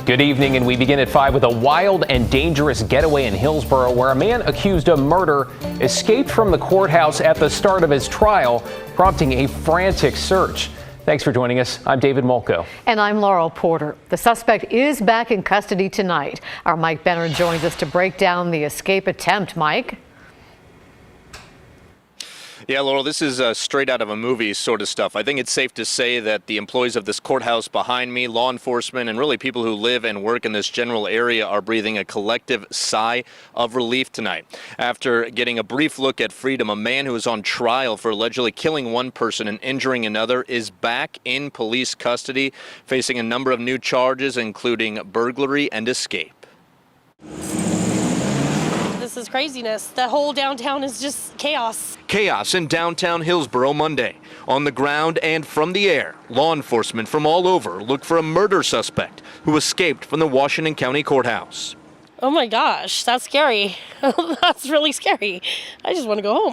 Good evening, and we begin at 5 with a wild and dangerous getaway in Hillsborough, where a man accused of murder escaped from the courthouse at the start of his trial, prompting a frantic search. Thanks for joining us. I'm David Molko. And I'm Laurel Porter. The suspect is back in custody tonight. Our Mike Benner joins us to break down the escape attempt. Mike? Yeah, Laurel, this is straight out of a movie sort of stuff. I think it's safe to say that the employees of this courthouse behind me, law enforcement, and really people who live and work in this general area are breathing a collective sigh of relief tonight. After getting a brief look at freedom, a man who is on trial for allegedly killing one person and injuring another is back in police custody, facing a number of new charges, including burglary and escape. This is craziness. The whole downtown is just chaos. Chaos in downtown Hillsborough Monday. On the ground and from the air, law enforcement from all over look for a murder suspect who escaped from the Washington County Courthouse. Oh my gosh, that's scary. That's really scary. I just want to go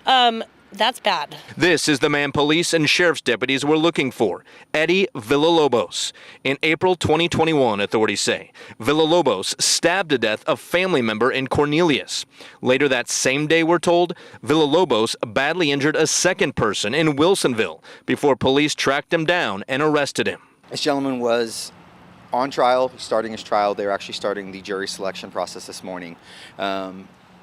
home. That's bad. This is the man police and sheriff's deputies were looking for, Eddie Villalobos. In April 2021, authorities say, Villalobos stabbed to death a family member in Cornelius. Later that same day, we're told, Villalobos badly injured a second person in Wilsonville before police tracked him down and arrested him. This gentleman was on trial, starting his trial. They're actually starting the jury selection process this morning.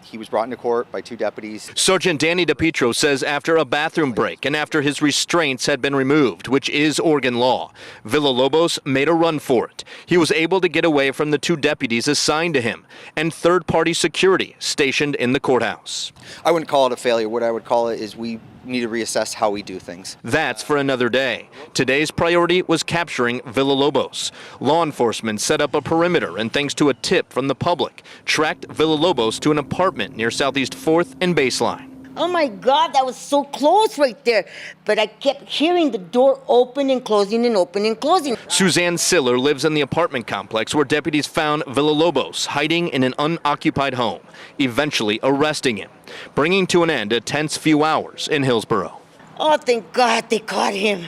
He was brought into court by two deputies. Sergeant Danny DePietro says after a bathroom break and after his restraints had been removed, which is Oregon law, Villalobos made a run for it. He was able to get away from the two deputies assigned to him and third-party security stationed in the courthouse. I wouldn't call it a failure. What I would call it is we need to reassess how we do things. That's for another day. Today's priority was capturing Villalobos. Law enforcement set up a perimeter and, thanks to a tip from the public, tracked Villalobos to an apartment near Southeast 4th and Baseline. Oh my God, that was so close right there. But I kept hearing the door open and closing and open and closing. Suzanne Siller lives in the apartment complex where deputies found Villalobos hiding in an unoccupied home, eventually arresting him, bringing to an end a tense few hours in Hillsborough. Oh, thank God they caught him.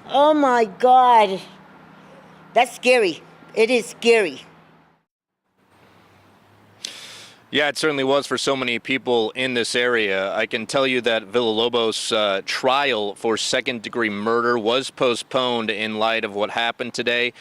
Oh my God. That's scary. It is scary. Yeah, it certainly was for so many people in this area. I can tell you that Villalobos' trial for second-degree murder was postponed in light of what happened today.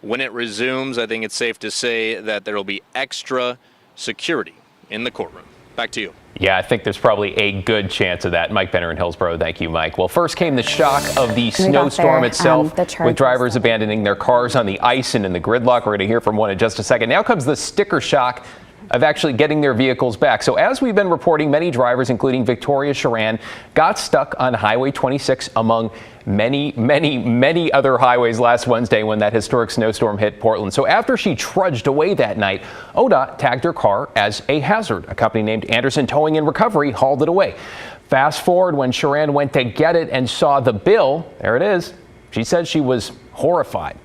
When it resumes, I think it's safe to say that there will be extra security in the courtroom. Back to you. Yeah, I think there's probably a good chance of that. Mike Benner in Hillsborough. Thank you, Mike. Well, first came the shock of the snowstorm itself, with drivers abandoning their cars on the ice and in the gridlock. We're going to hear from one in just a second. Now comes the sticker shock of actually getting their vehicles back. So as we've been reporting, many drivers, including Victoria Sharan, got stuck on Highway 26 among many other highways last Wednesday when that historic snowstorm hit Portland. So after she trudged away that night, ODOT tagged her car as a hazard. A company named Anderson Towing and Recovery hauled it away. Fast forward when Sharan went to get it and saw the bill. There it is. She said she was horrified.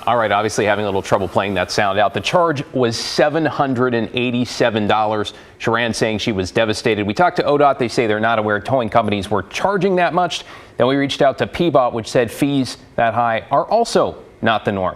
All right, obviously having a little trouble playing that sound out. The charge was $787. Sharan saying she was devastated. We talked to ODOT. They say they're not aware towing companies were charging that much. Then we reached out to PBOT, which said fees that high are also not the norm.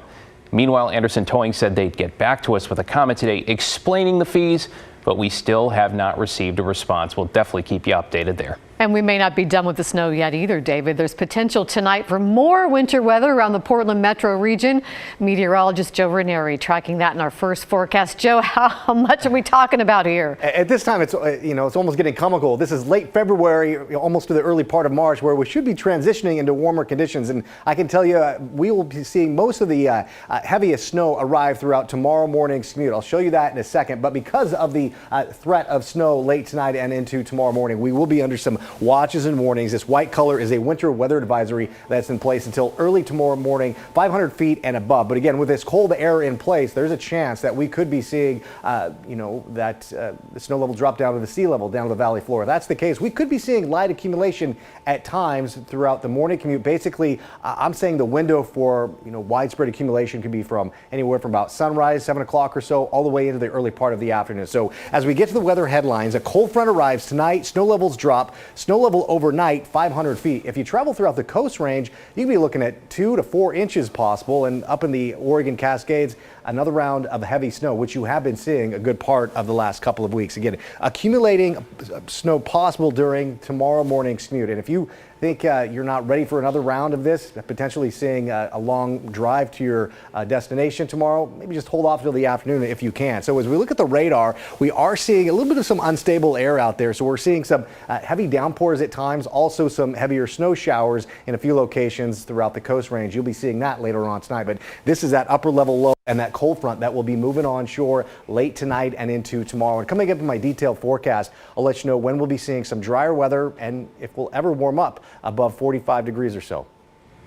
Meanwhile, Anderson Towing said they'd get back to us with a comment today explaining the fees, but we still have not received a response. We'll definitely keep you updated there. And we may not be done with the snow yet either, David. There's potential tonight for more winter weather around the Portland metro region. Meteorologist Joe Ranieri tracking that in our first forecast. Joe, how much are we talking about here? At this time, it's almost getting comical. This is late February, almost to the early part of March, where we should be transitioning into warmer conditions. And I can tell you, we will be seeing most of the heaviest snow arrive throughout tomorrow morning's commute. I'll show you that in a second. But because of the threat of snow late tonight and into tomorrow morning, we will be under some watches and warnings. This white color is a winter weather advisory that's in place until early tomorrow morning, 500 feet and above. But again, with this cold air in place, there's a chance that we could be seeing, the snow level drop down to the sea level, down to the valley floor. If that's the case, we could be seeing light accumulation at times throughout the morning commute. Basically, I'm saying the window for widespread accumulation could be from anywhere from about sunrise, 7 o'clock or so, all the way into the early part of the afternoon. So as we get to the weather headlines, a cold front arrives tonight. Snow levels drop. Snow level overnight, 500 feet. If you travel throughout the Coast Range, you can be looking at 2 to 4 inches possible. And up in the Oregon Cascades, another round of heavy snow, which you have been seeing a good part of the last couple of weeks. Again, accumulating snow possible during tomorrow morning's commute. And if you think you're not ready for another round of this, potentially seeing a long drive to your destination tomorrow, maybe just hold off until the afternoon if you can. So as we look at the radar, we are seeing a little bit of some unstable air out there. So we're seeing some heavy downpours at times, also some heavier snow showers in a few locations throughout the Coast Range. You'll be seeing that later on tonight. But this is that upper level low and that cold front that will be moving onshore late tonight and into tomorrow. And coming up in my detailed forecast, I'll let you know when we'll be seeing some drier weather and if we'll ever warm up above 45 degrees or so.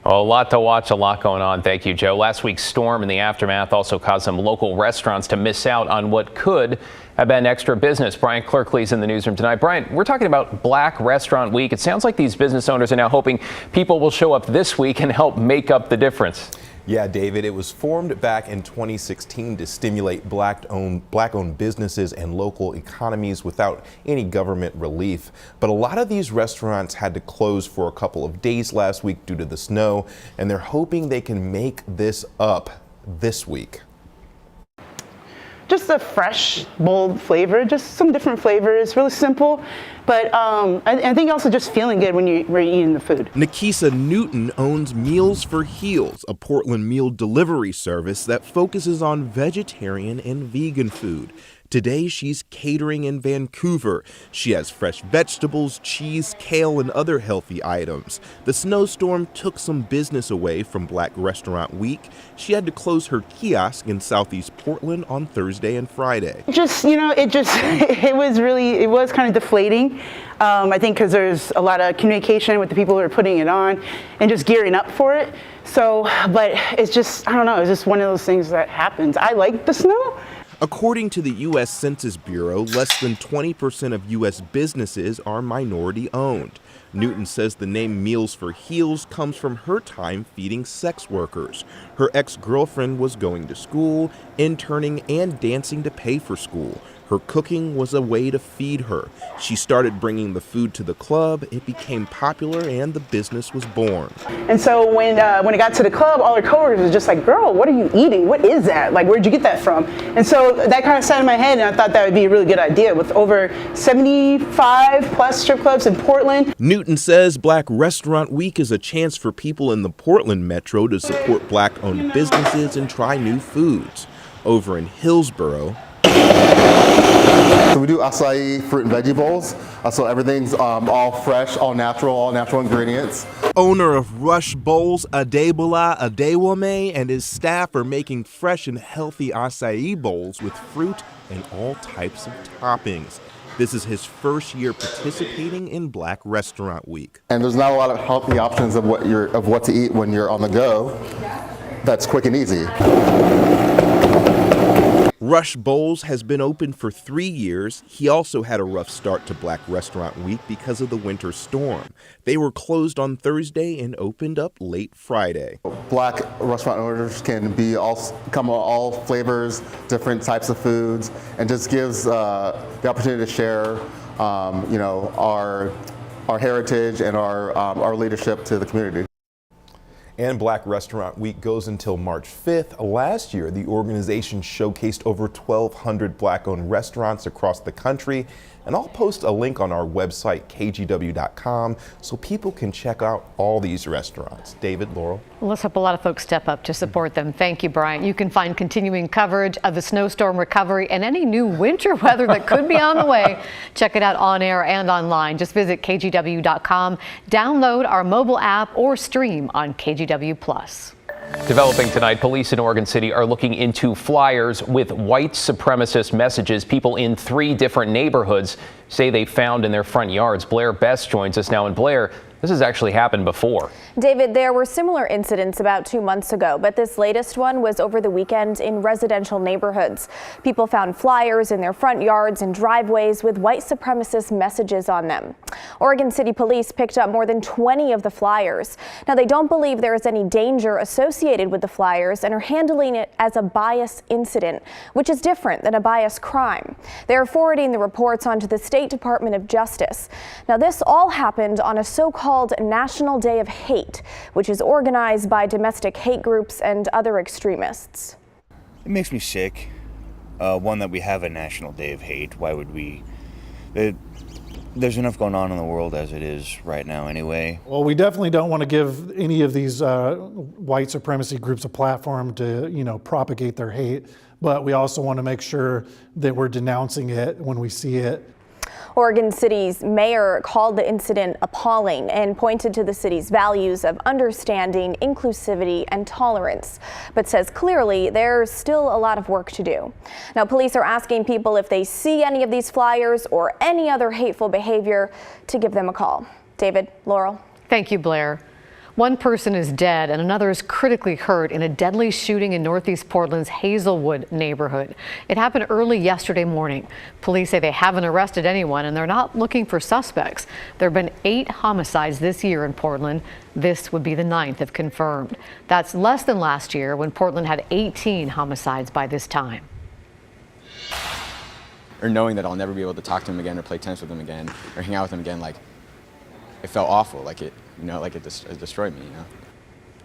Well, a lot to watch, a lot going on. Thank you, Joe. Last week's storm and the aftermath also caused some local restaurants to miss out on what could have been extra business. Brian Clerkley's in the newsroom tonight. Brian, we're talking about Black Restaurant Week. It sounds like these business owners are now hoping people will show up this week and help make up the difference. Yeah, David, it was formed back in 2016 to stimulate black-owned businesses and local economies without any government relief. But a lot of these restaurants had to close for a couple of days last week due to the snow, and they're hoping they can make this up this week. Just a fresh, bold flavor, just some different flavors, really simple. But I think also just feeling good when you're eating the food. Nikisa Newton owns Meals for Heels, a Portland meal delivery service that focuses on vegetarian and vegan food. Today, she's catering in Vancouver. She has fresh vegetables, cheese, kale, and other healthy items. The snowstorm took some business away from Black Restaurant Week. She had to close her kiosk in Southeast Portland on Thursday and Friday. It was kind of deflating. I think because there's a lot of communication with the people who are putting it on and just gearing up for it. So, but it's just, I don't know, it's just one of those things that happens. I like the snow. According to the U.S. Census Bureau, less than 20% of U.S. businesses are minority-owned. Newton says the name Meals for Heels comes from her time feeding sex workers. Her ex-girlfriend was going to school, interning, and dancing to pay for school. Her cooking was a way to feed her. She started bringing the food to the club. It became popular, and the business was born. And so when it got to the club, all her coworkers was just like, "Girl, what are you eating? What is that? Like, where'd you get that from?" And so that kind of sat in my head, and I thought that would be a really good idea. With over 75 plus strip clubs in Portland. Newton says Black Restaurant Week is a chance for people in the Portland metro to support Black-owned businesses and try new foods. Over in Hillsborough, so we do acai fruit and veggie bowls. So everything's all fresh, all natural ingredients. Owner of Rush Bowls, Adebola Adewame, and his staff are making fresh and healthy acai bowls with fruit and all types of toppings. This is his first year participating in Black Restaurant Week. And there's not a lot of healthy options of what to eat when you're on the go. That's quick and easy. Rush Bowls has been open for 3 years. He also had a rough start to Black Restaurant Week because of the winter storm. They were closed on Thursday and opened up late Friday. Black restaurant owners can come all flavors, different types of foods, and just gives the opportunity to share, our heritage and our leadership to the community. And Black Restaurant Week goes until March 5th. Last year, the organization showcased over 1,200 Black-owned restaurants across the country. And I'll post a link on our website, KGW.com, so people can check out all these restaurants. David, Laurel. Well, let's hope a lot of folks step up to support them. Thank you, Brian. You can find continuing coverage of the snowstorm recovery and any new winter weather that could be on the way. Check it out on air and online. Just visit KGW.com, download our mobile app, or stream on KGW Plus. Developing tonight, police in Oregon City are looking into flyers with white supremacist messages people in 3 different neighborhoods say they found in their front yards. Blair Best joins us now. And Blair, This has actually happened before. David, there were similar incidents about 2 months ago, but this latest one was over the weekend in residential neighborhoods. People found flyers in their front yards and driveways with white supremacist messages on them. Oregon City Police picked up more than 20 of the flyers. Now, they don't believe there is any danger associated with the flyers and are handling it as a bias incident, which is different than a bias crime. They are forwarding the reports onto the State Department of Justice. Now, this all happened on a so-called National Day of Hate, which is organized by domestic hate groups and other extremists. It makes me sick. One, that we have a National Day of Hate. Why would we? There's enough going on in the world as it is right now anyway. Well, we definitely don't want to give any of these white supremacy groups a platform to, propagate their hate, but we also want to make sure that we're denouncing it when we see it. Oregon City's mayor called the incident appalling and pointed to the city's values of understanding, inclusivity, and tolerance, but says clearly there's still a lot of work to do. Now, police are asking people if they see any of these flyers or any other hateful behavior to give them a call. David, Laurel. Thank you, Blair. One person is dead and another is critically hurt in a deadly shooting in Northeast Portland's Hazelwood neighborhood. It happened early yesterday morning. Police say they haven't arrested anyone and they're not looking for suspects. There have been 8 homicides this year in Portland. This would be the 9th if confirmed. That's less than last year when Portland had 18 homicides by this time. Or knowing that I'll never be able to talk to him again or play tennis with him again or hang out with him again, it felt awful, it destroyed me,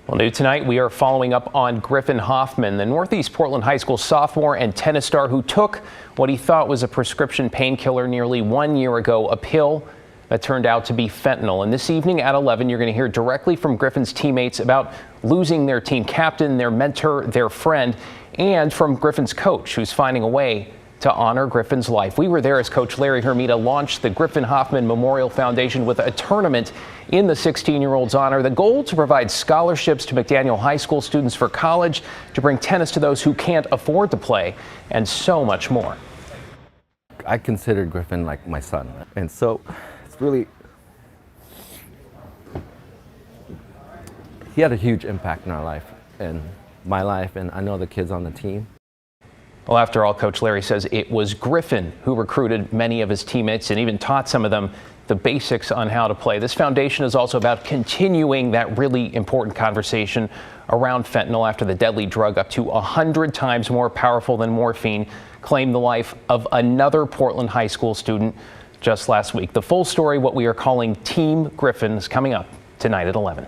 Well, new tonight, we are following up on Griffin Hoffman, the Northeast Portland High School sophomore and tennis star who took what he thought was a prescription painkiller nearly 1 year ago, a pill that turned out to be fentanyl. And this evening at 11, you're going to hear directly from Griffin's teammates about losing their team captain, their mentor, their friend, and from Griffin's coach, who's finding a way to honor Griffin's life. We were there as Coach Larry Hermida launched the Griffin Hoffman Memorial Foundation with a tournament in the 16-year-old's honor. The goal to provide scholarships to McDaniel High School students for college, to bring tennis to those who can't afford to play, and so much more. I considered Griffin like my son, and so it's really, he had a huge impact in our life and my life, and I know the kids on the team. Well, after all, Coach Larry says it was Griffin who recruited many of his teammates and even taught some of them the basics on how to play. This foundation is also about continuing that really important conversation around fentanyl after the deadly drug, up to 100 times more powerful than morphine, claimed the life of another Portland high school student just last week. The full story, what we are calling Team Griffin, is coming up tonight at 11.